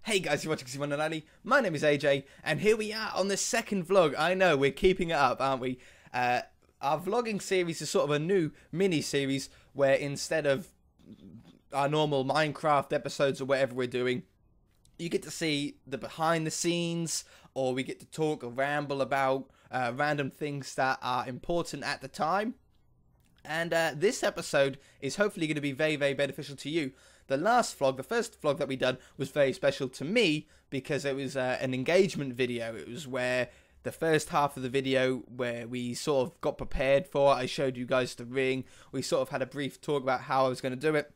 Hey guys, you're watching Simon and Ali. My name is AJ, and here we are on the second vlog. I know, we're keeping it up, aren't we? Our vlogging series is sort of a new mini-series where instead of our normal Minecraft episodes or whatever we're doing, you get to see the behind the scenes, or we get to talk or ramble about random things that are important at the time. And this episode is hopefully going to be very, very beneficial to you. The last vlog, the first vlog that we done, was very special to me because it was an engagement video. It was where the first half of the video where we sort of got prepared for it. I showed you guys the ring. We sort of had a brief talk about how I was going to do it.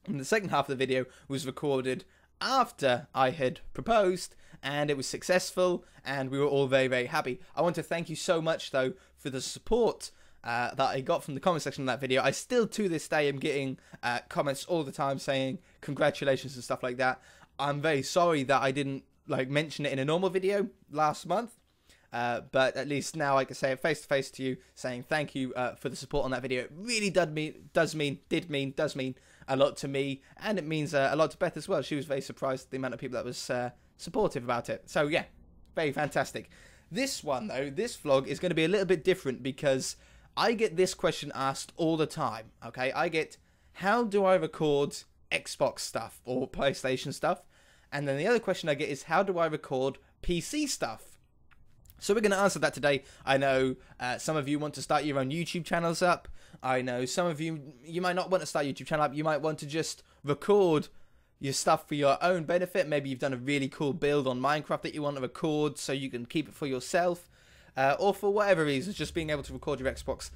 And the second half of the video was recorded after I had proposed, and it was successful, and we were all very, very happy. I want to thank you so much, though, for the support that I got from the comment section of that video. I still, to this day, am getting comments all the time saying congratulations and stuff like that. I'm very sorry that I didn't mention it in a normal video last month, but at least now I can say it face to face to you, saying thank you for the support on that video. It really does mean a lot to me, and it means a lot to Beth as well. She was very surprised at the amount of people that was supportive about it. So yeah, very fantastic. This one though, this vlog is going to be a little bit different because I get this question asked all the time, okay? I get, how do I record Xbox stuff or PlayStation stuff? And then the other question I get is, how do I record PC stuff? So we're going to answer that today. I know some of you want to start your own YouTube channels up. I know some of you might not want to start a YouTube channel up. You might want to just record your stuff for your own benefit. Maybe you've done a really cool build on Minecraft that you want to record so you can keep it for yourself. Or for whatever reasons, just being able to record your Xbox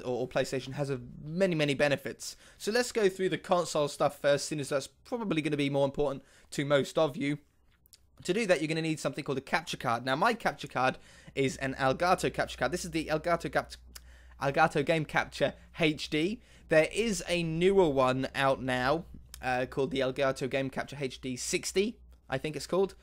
or PlayStation has many benefits. So let's go through the console stuff first, since that's probably going to be more important to most of you. To do that, you're going to need something called a capture card. Now, my capture card is an Elgato capture card. This is the Elgato Game Capture HD. There is a newer one out now called the Elgato Game Capture HD 60, I think it's called.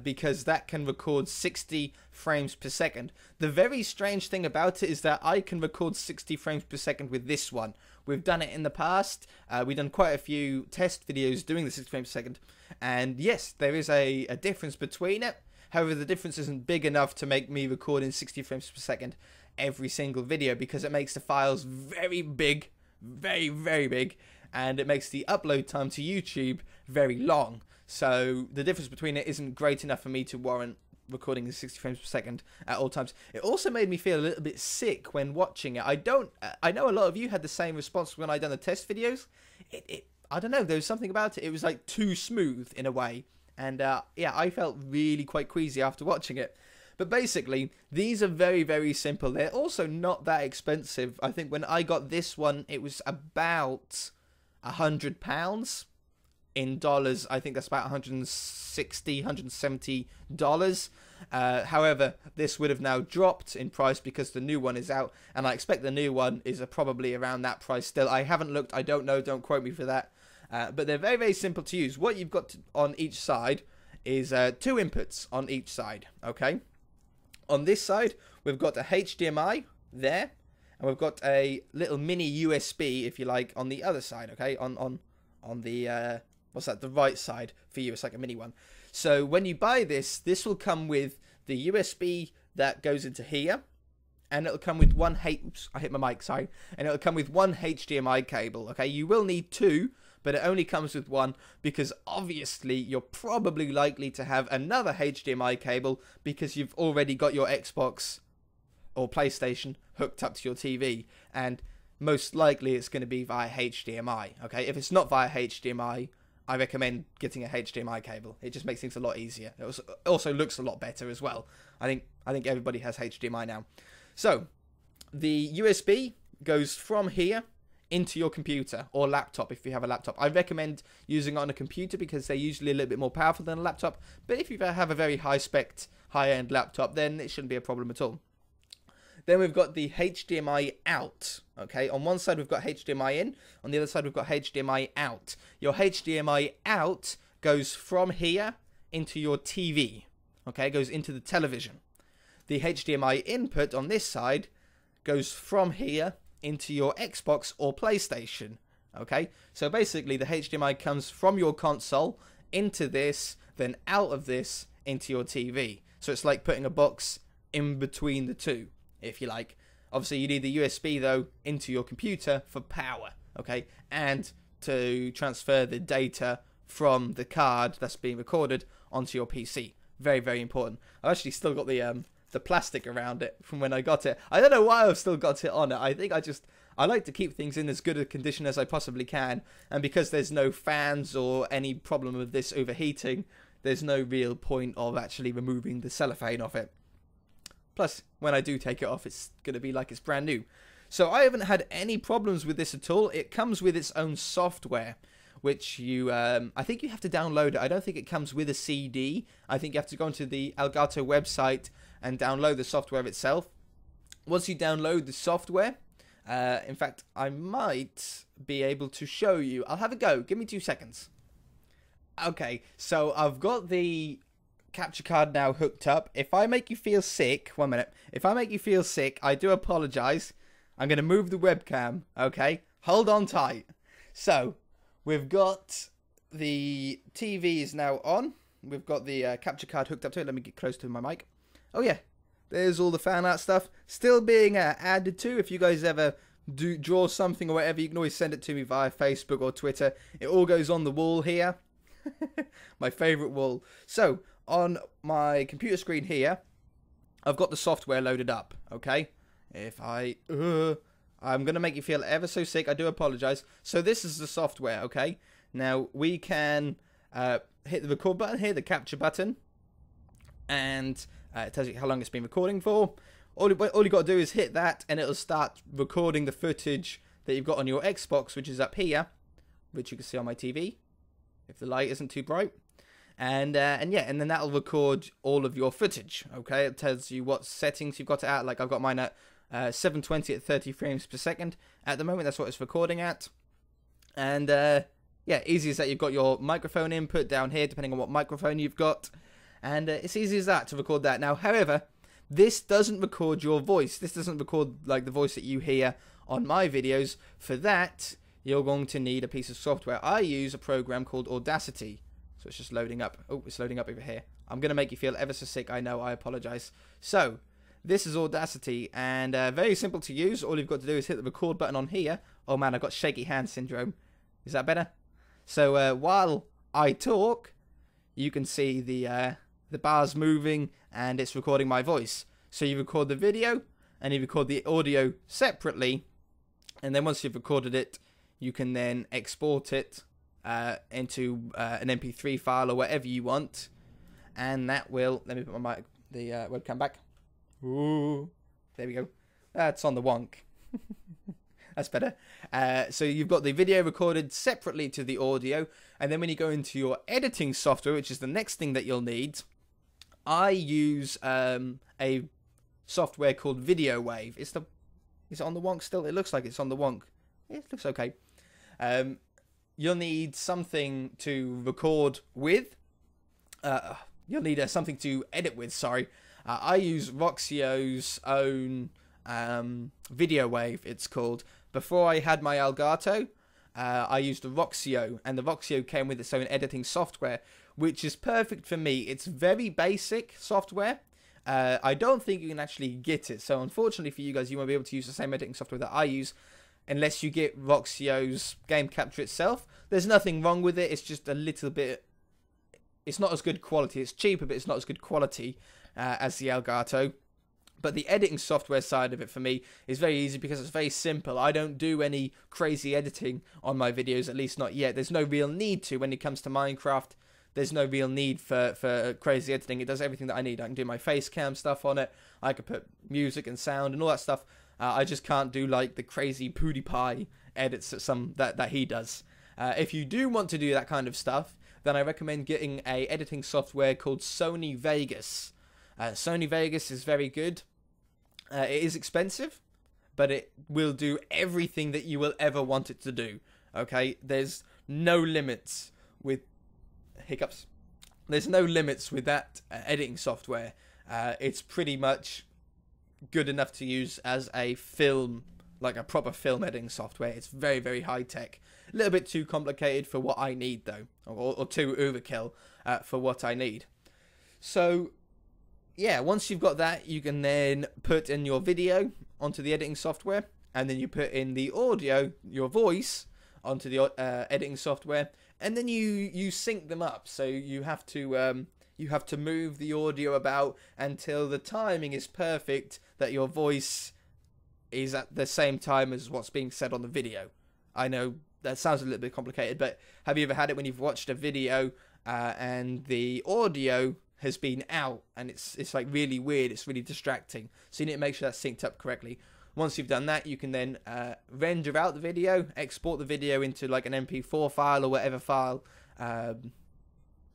Because that can record 60 frames per second. The very strange thing about it is that I can record 60 frames per second with this one. We've done it in the past. We've done quite a few test videos doing the 60 frames per second. And yes, there is a difference between it. However, the difference isn't big enough to make me record in 60 frames per second every single video, because it makes the files very big, very big, and it makes the upload time to YouTube very long. So the difference between it isn't great enough for me to warrant recording in 60 frames per second at all times. It also made me feel a little bit sick when watching it. I know a lot of you had the same response when I done the test videos. I don't know, there was something about it. It was like too smooth in a way. And yeah, I felt really quite queasy after watching it. But basically, these are very simple. They're also not that expensive. I think when I got this one, it was about £100. In dollars, I think that's about $160, $170. However, this would have now dropped in price because the new one is out, and I expect the new one is probably around that price still. I haven't looked, I don't know, don't quote me for that. But they're very simple to use. What you've got on each side is two inputs on each side, okay? On this side, we've got a HDMI there, and we've got a little mini USB, if you like, on the other side, okay? On the what's that? The right side for you. It's like a mini one. So when you buy this, this will come with the USB that goes into here, and it'll come with one oops, I hit my mic, sorry. And it'll come with one HDMI cable. Okay, you will need two, but it only comes with one because obviously you're probably likely to have another HDMI cable because you've already got your Xbox or PlayStation hooked up to your TV, and most likely it's going to be via HDMI. Okay, if it's not via HDMI, I recommend getting a HDMI cable. It just makes things a lot easier. It also looks a lot better as well. I think everybody has HDMI now. So the USB goes from here into your computer or laptop if you have a laptop. I recommend using it on a computer because they're usually a little bit more powerful than a laptop. But if you have a very high-spec, high-end laptop, then it shouldn't be a problem at all. Then we've got the HDMI out, okay? On one side, we've got HDMI in. On the other side, we've got HDMI out. Your HDMI out goes from here into your TV, okay? It goes into the television. The HDMI input on this side goes from here into your Xbox or PlayStation, okay? So basically, the HDMI comes from your console into this, then out of this into your TV. So it's like putting a box in between the two, if you like. Obviously, you need the USB, though, into your computer for power, okay? And to transfer the data from the card that's being recorded onto your PC. Very, very important. I've actually still got the plastic around it from when I got it. I don't know why I've still got it on it. I think I like to keep things in as good a condition as I possibly can. And because there's no fans or any problem of this overheating, there's no real point of actually removing the cellophane off it. Plus, when I do take it off, it's going to be like it's brand new. So I haven't had any problems with this at all. It comes with its own software, which you, I think you have to download it. I don't think it comes with a CD. I think you have to go onto the Elgato website and download the software itself. Once you download the software, in fact, I might be able to show you. I'll have a go. Give me 2 seconds. Okay, so I've got the capture card now hooked up. If I make you feel sick, 1 minute. If I make you feel sick, I do apologize. I'm going to move the webcam, okay? Hold on tight. So, we've got the TV is now on. We've got the capture card hooked up to it. Let me get close to my mic. Oh yeah, there's all the fan art stuff. Still being added to. If you guys ever do draw something or whatever, you can always send it to me via Facebook or Twitter. It all goes on the wall here. My favourite wall. So, on my computer screen here, I've got the software loaded up, okay? If I'm going to make you feel ever so sick, I do apologise. So this is the software, okay? Now, we can hit the record button here, the capture button, and it tells you how long it's been recording for. All you got to do is hit that, and it'll start recording the footage that you've got on your Xbox, which is up here, which you can see on my TV, if the light isn't too bright. And then that'll record all of your footage, okay? It tells you what settings you've got it at. Like, I've got mine at 720 at 30 frames per second. At the moment, that's what it's recording at. And, yeah, easy as that. You've got your microphone input down here, depending on what microphone you've got. And it's easy as that to record that. Now, however, this doesn't record your voice. This doesn't record, like, the voice that you hear on my videos. For that, you're going to need a piece of software. I use a program called Audacity. So it's just loading up. Oh, it's loading up over here. I'm going to make you feel ever so sick. I know, I apologize. So, this is Audacity, and very simple to use. All you've got to do is hit the record button on here. Oh man, I've got shaky hand syndrome. Is that better? So, while I talk, you can see the bars moving, and it's recording my voice. So you record the video, and you record the audio separately, and then once you've recorded it, you can then export it into an MP3 file or whatever you want, and that will, let me put my the webcam back. Ooh, there we go. That's on the wonk. That's better. So you've got the video recorded separately to the audio, and then when you go into your editing software, which is the next thing that you'll need, I use a software called Video Wave. Is it on the wonk still? It looks like it's on the wonk. It looks okay. You'll need something to record with. You'll need something to edit with, sorry. I use Roxio's own Video Wave, it's called. Before I had my Elgato, I used the Roxio, and the Roxio came with its own editing software, which is perfect for me. It's very basic software. I don't think you can actually get it. So unfortunately for you guys, you won't be able to use the same editing software that I use, unless you get Roxio's game capture itself. There's nothing wrong with it. It's just a little bit... It's not as good quality. It's cheaper, but it's not as good quality as the Elgato. But the editing software side of it for me is very easy because it's very simple. I don't do any crazy editing on my videos, at least not yet. There's no real need to when it comes to Minecraft. There's no real need for crazy editing. It does everything that I need. I can do my face cam stuff on it. I can put music and sound and all that stuff. I just can't do like the crazy PewDiePie edits that he does. If you do want to do that kind of stuff, then I recommend getting a editing software called Sony Vegas. Sony Vegas is very good. It is expensive, but it will do everything that you will ever want it to do. Okay, there's no limits with hiccups. There's no limits with that editing software. It's pretty much good enough to use as a film like a proper film editing software. It's very, very high tech. A little bit too complicated for what I need, though, or too overkill for what I need. So, yeah, once you've got that, you can then put in your video onto the editing software, and then you put in the audio, your voice, onto the editing software, and then you sync them up. So you have to move the audio about until the timing is perfect, that your voice is at the same time as what's being said on the video. I know that sounds a little bit complicated, but have you ever had it when you've watched a video and the audio has been out and it's like really weird, it's really distracting, so you need to make sure that's synced up correctly. Once you've done that, you can then render out the video, export the video into like an MP4 file or whatever file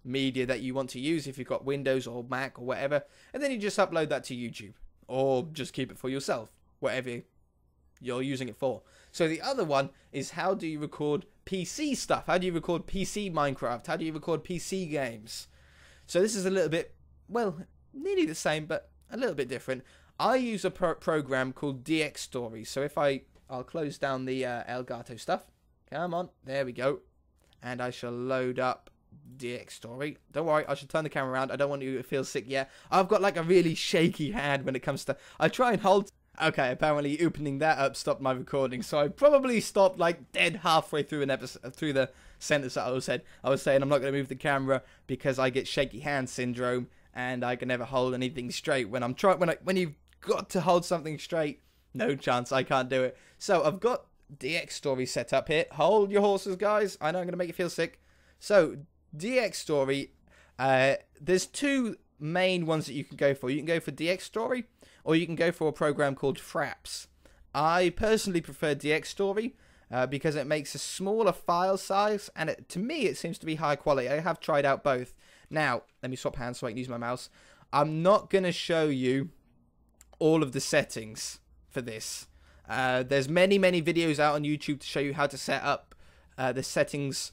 media that you want to use, if you've got Windows or Mac or whatever, and then you just upload that to YouTube, or just keep it for yourself, whatever you're using it for. So the other one is, how do you record PC stuff? How do you record PC Minecraft? How do you record PC games? So this is a little bit, well, nearly the same, but a little bit different. I use a program called DX Story. So if I'll close down the Elgato stuff. Come on, there we go. And I shall load up DX Story. Don't worry, I should turn the camera around. I don't want you to feel sick yet. I've got like a really shaky hand when it comes to, I try and hold. Okay, apparently opening that up stopped my recording, so I probably stopped like dead halfway through an episode, through the sentence that I was saying I'm not going to move the camera because I get shaky hand syndrome and I can never hold anything straight when I'm trying. When you've got to hold something straight, no chance, I can't do it. So I've got DX Story set up here. Hold your horses, guys. I know I'm going to make you feel sick. So DX Story, there's two main ones that you can go for. You can go for DX Story, or you can go for a program called Fraps. I personally prefer DX Story because it makes a smaller file size, and to me it seems to be high quality. I have tried out both. Now, let me swap hands so I can use my mouse. I'm not going to show you all of the settings for this. There's many videos out on YouTube to show you how to set up the settings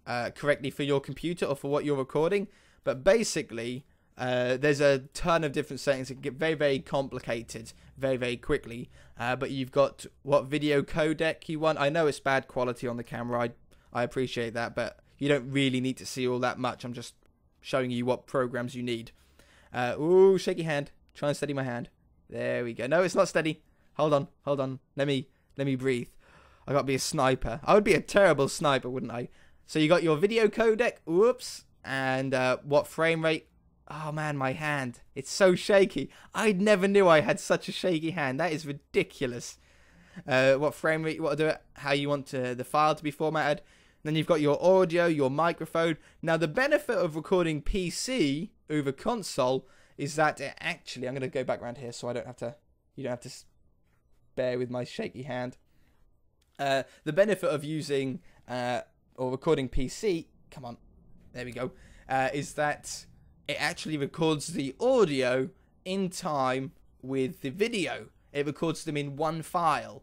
correctly for your computer or for what you're recording, but basically there's a ton of different settings. It can get very complicated very quickly, but you've got what video codec you want. I know it's bad quality on the camera, I appreciate that, but you don't really need to see all that much. I'm just showing you what programs you need. Ooh, shaky hand. Try and steady my hand. There we go. No, it's not steady. Hold on. Let me breathe. I gotta be a sniper. I would be a terrible sniper, wouldn't I? So you got your video codec. Whoops. And what frame rate? Oh man, my hand. It's so shaky. I never knew I had such a shaky hand. That is ridiculous. What frame rate you want to do it? How you want the file to be formatted. Then you've got your audio, your microphone. Now the benefit of recording PC over console is that it actually, I'm going to go back around here so I don't have to, you don't have to bear with my shaky hand. The benefit of using or recording PC, come on, there we go, is that it actually records the audio in time with the video. It records them in one file,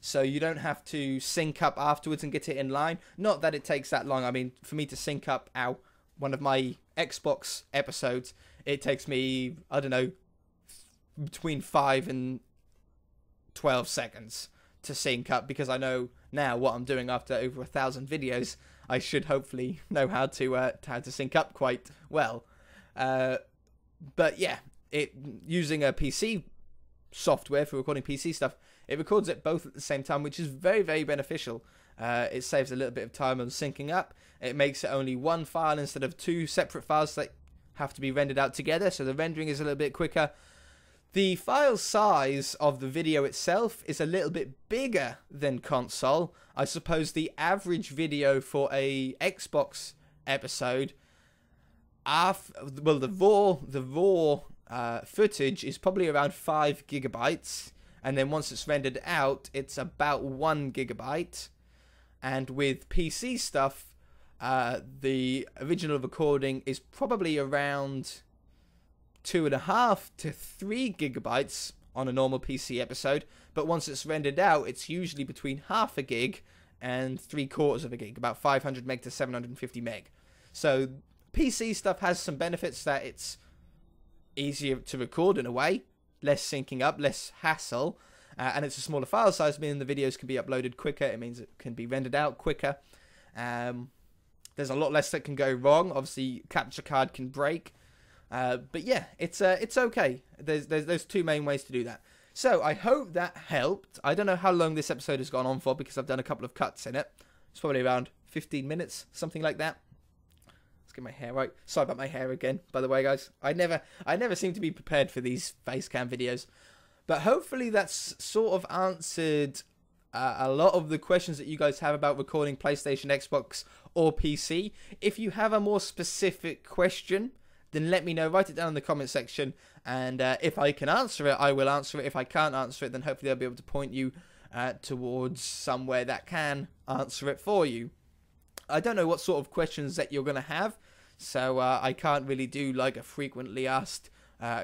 so you don't have to sync up afterwards and get it in line. Not that it takes that long. I mean, for me to sync up one of my Xbox episodes, it takes me, I don't know, between 5 and 12 seconds to sync up, because I know now what I'm doing after over 1,000 videos. I should hopefully know how to sync up quite well. But yeah, using a PC software for recording PC stuff, it records it both at the same time, which is very beneficial. It saves a little bit of time on syncing up. It makes it only one file instead of two separate files that have to be rendered out together, so the rendering is a little bit quicker. The file size of the video itself is a little bit bigger than console. I suppose the average video for a Xbox episode, well, the raw footage is probably around 5 gigabytes, and then once it's rendered out, it's about 1 gigabyte. And with PC stuff, the original recording is probably around 2.5 to 3 gigabytes on a normal PC episode, but once it's rendered out, it's usually between half a gig and 3/4 of a gig, about 500 meg to 750 meg. So PC stuff has some benefits, that it's easier to record in a way, less syncing up, less hassle, and it's a smaller file size, meaning the videos can be uploaded quicker. It means it can be rendered out quicker. There's a lot less that can go wrong. Obviously, capture card can break. But yeah, it's okay. There's two main ways to do that. So I hope that helped. I don't know how long this episode has gone on for because I've done a couple of cuts in it. It's probably around 15 minutes, something like that. Let's get my hair right. Sorry about my hair again, by the way, guys. I never seem to be prepared for these face cam videos. But hopefully that's sort of answered a lot of the questions that you guys have about recording PlayStation, Xbox, or PC. If you have a more specific question, then let me know. Write it down in the comment section. And if I can answer it, I will answer it. If I can't answer it, then hopefully I'll be able to point you towards somewhere that can answer it for you. I don't know what sort of questions that you're going to have, so I can't really do like a frequently asked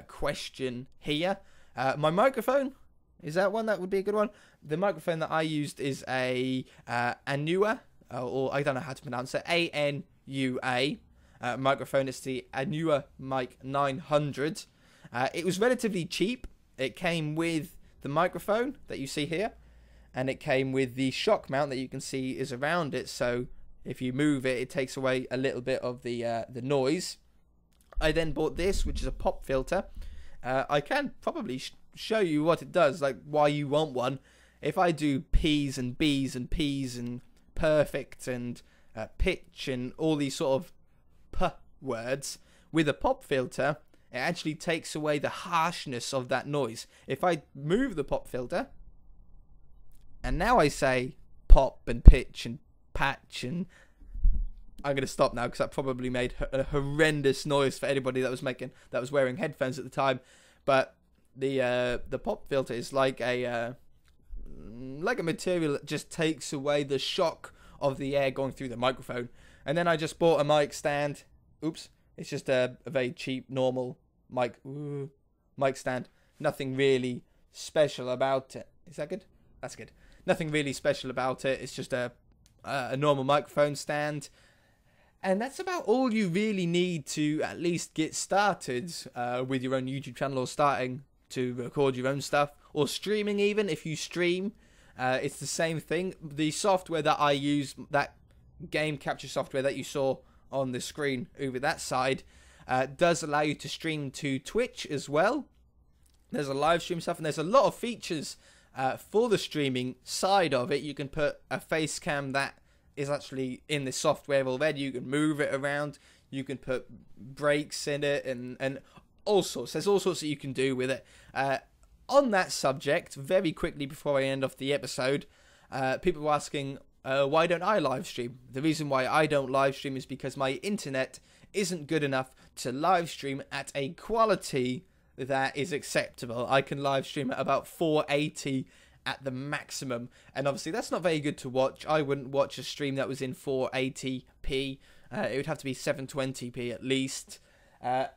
question here. My microphone, is that one? That would be a good one. The microphone that I used is a Anua, or I don't know how to pronounce it, ANUA microphone. It's the Anua Mic 900. It was relatively cheap. It came with the microphone that you see here, and it came with the shock mount that you can see is around it, so if you move it, it takes away a little bit of the noise. I then bought this, which is a pop filter. I can probably show you what it does, like why you want one. If I do P's and B's and P's and perfect and pitch and all these sort of P words with a pop filter, it actually takes away the harshness of that noise. If I move the pop filter, and now I say pop and pitch and patch, and I'm going to stop now because that probably made a horrendous noise for anybody that was wearing headphones at the time. But the pop filter is like a material that just takes away the shock of the air going through the microphone. And then I just bought a mic stand. Oops. It's just a very cheap, normal mic stand. Nothing really special about it. Is that good? That's good. Nothing really special about it. It's just a normal microphone stand. And that's about all you really need to at least get started with your own YouTube channel, or starting to record your own stuff, or streaming even. If you stream, it's the same thing. The software that I use, that game capture software that you saw on the screen over that side, does allow you to stream to Twitch as well. There's a live stream stuff, and there's a lot of features for the streaming side of it. You can put a face cam that is actually in the software already. You can move it around. You can put breaks in it and all sorts. There's all sorts that you can do with it. On that subject, very quickly before I end off the episode, people were asking, why don't I live stream? The reason why I don't live stream is because my internet isn't good enough to live stream at a quality that is acceptable. I can live stream at about 480 at the maximum, and obviously that's not very good to watch. I wouldn't watch a stream that was in 480p. It would have to be 720p at least. The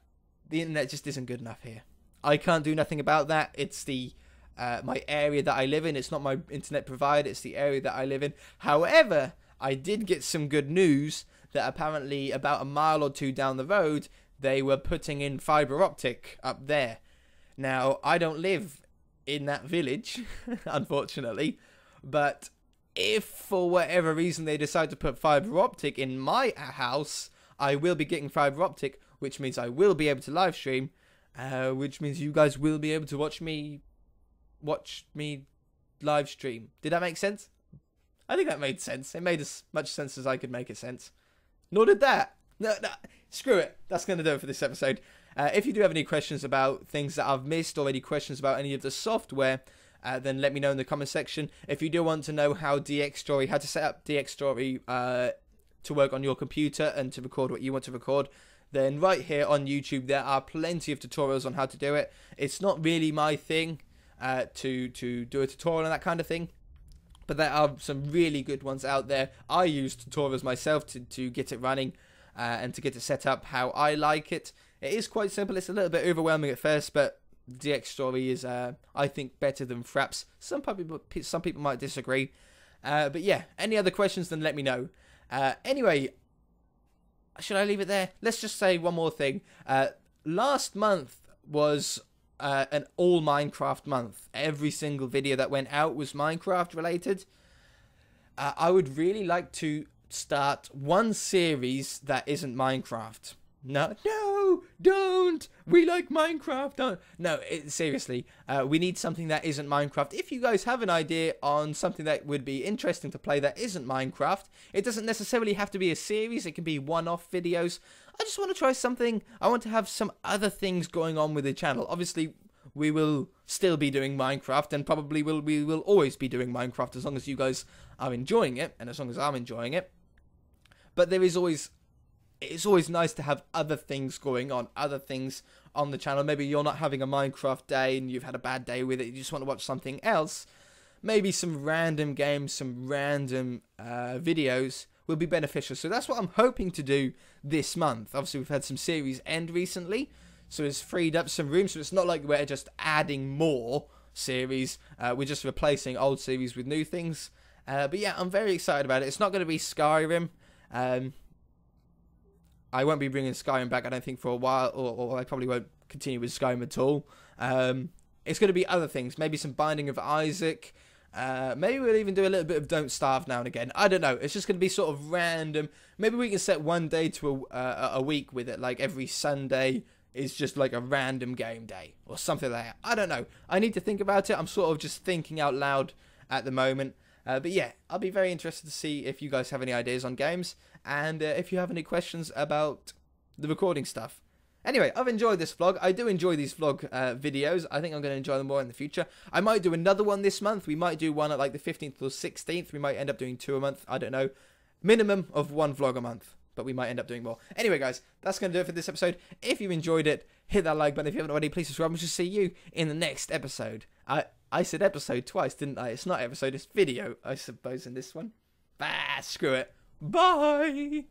internet just isn't good enough here. I can't do nothing about that. It's the my area that I live in. It's not my internet provider. It's the area that I live in. However, I did get some good news that apparently about a mile or two down the road, they were putting in fiber optic up there. Now, I don't live in that village, unfortunately, but if for whatever reason they decide to put fiber optic in my house, I will be getting fiber optic, which means I will be able to live stream, which means you guys will be able to watch me live stream. Did that make sense? I think that made sense. It made as much sense as I could make it sense. Nor did that. No, screw it. That's going to do it for this episode. If you do have any questions about things that I've missed, or any questions about any of the software, then let me know in the comment section. If you do want to know how to set up DxStory to work on your computer and to record what you want to record, then right here on YouTube there are plenty of tutorials on how to do it. It's not really my thing to do a tutorial and that kind of thing, but there are some really good ones out there. I use tutorials myself to get it running and to get it set up how I like it. It is quite simple. It's a little bit overwhelming at first, but DxStory is, I think, better than Fraps. Some people might disagree. But yeah, any other questions, then let me know. Anyway, should I leave it there? Let's just say one more thing. Last month was an all Minecraft month. Every single video that went out was Minecraft related. I would really like to start one series that isn't Minecraft. No, don't. We like Minecraft. Don't. No, seriously, we need something that isn't Minecraft. If you guys have an idea on something that would be interesting to play that isn't Minecraft, it doesn't necessarily have to be a series. It can be one-off videos. I just want to try something. I want to have some other things going on with the channel. Obviously, we will still be doing Minecraft, and probably we will always be doing Minecraft as long as you guys are enjoying it, and as long as I'm enjoying it. But it's always nice to have other things going on, other things on the channel. Maybe you're not having a Minecraft day and you've had a bad day with it, you just want to watch something else. Maybe some random games, some random videos will be beneficial. So that's what I'm hoping to do this month. Obviously, we've had some series end recently, so it's freed up some room. So it's not like we're just adding more series. We're just replacing old series with new things. But yeah, I'm very excited about it. It's not going to be Skyrim. I won't be bringing Skyrim back, I don't think, for a while, or I probably won't continue with Skyrim at all. It's going to be other things, maybe some Binding of Isaac. Maybe we'll even do a little bit of Don't Starve now and again. I don't know. It's just going to be sort of random. Maybe we can set one day to a week with it, like every Sunday is just like a random game day or something like that. I don't know. I need to think about it. I'm sort of just thinking out loud at the moment. But yeah, I'll be very interested to see if you guys have any ideas on games, and if you have any questions about the recording stuff. Anyway, I've enjoyed this vlog. I do enjoy these vlog videos. I think I'm going to enjoy them more in the future. I might do another one this month. We might do one at like the 15th or 16th. We might end up doing 2 a month. I don't know. Minimum of 1 vlog a month, but we might end up doing more. Anyway, guys, that's going to do it for this episode. If you enjoyed it, hit that like button. If you haven't already, please subscribe. We'll just see you in the next episode. I said episode twice, didn't I? It's not episode, it's video, I suppose, in this one. Bah, screw it. Bye!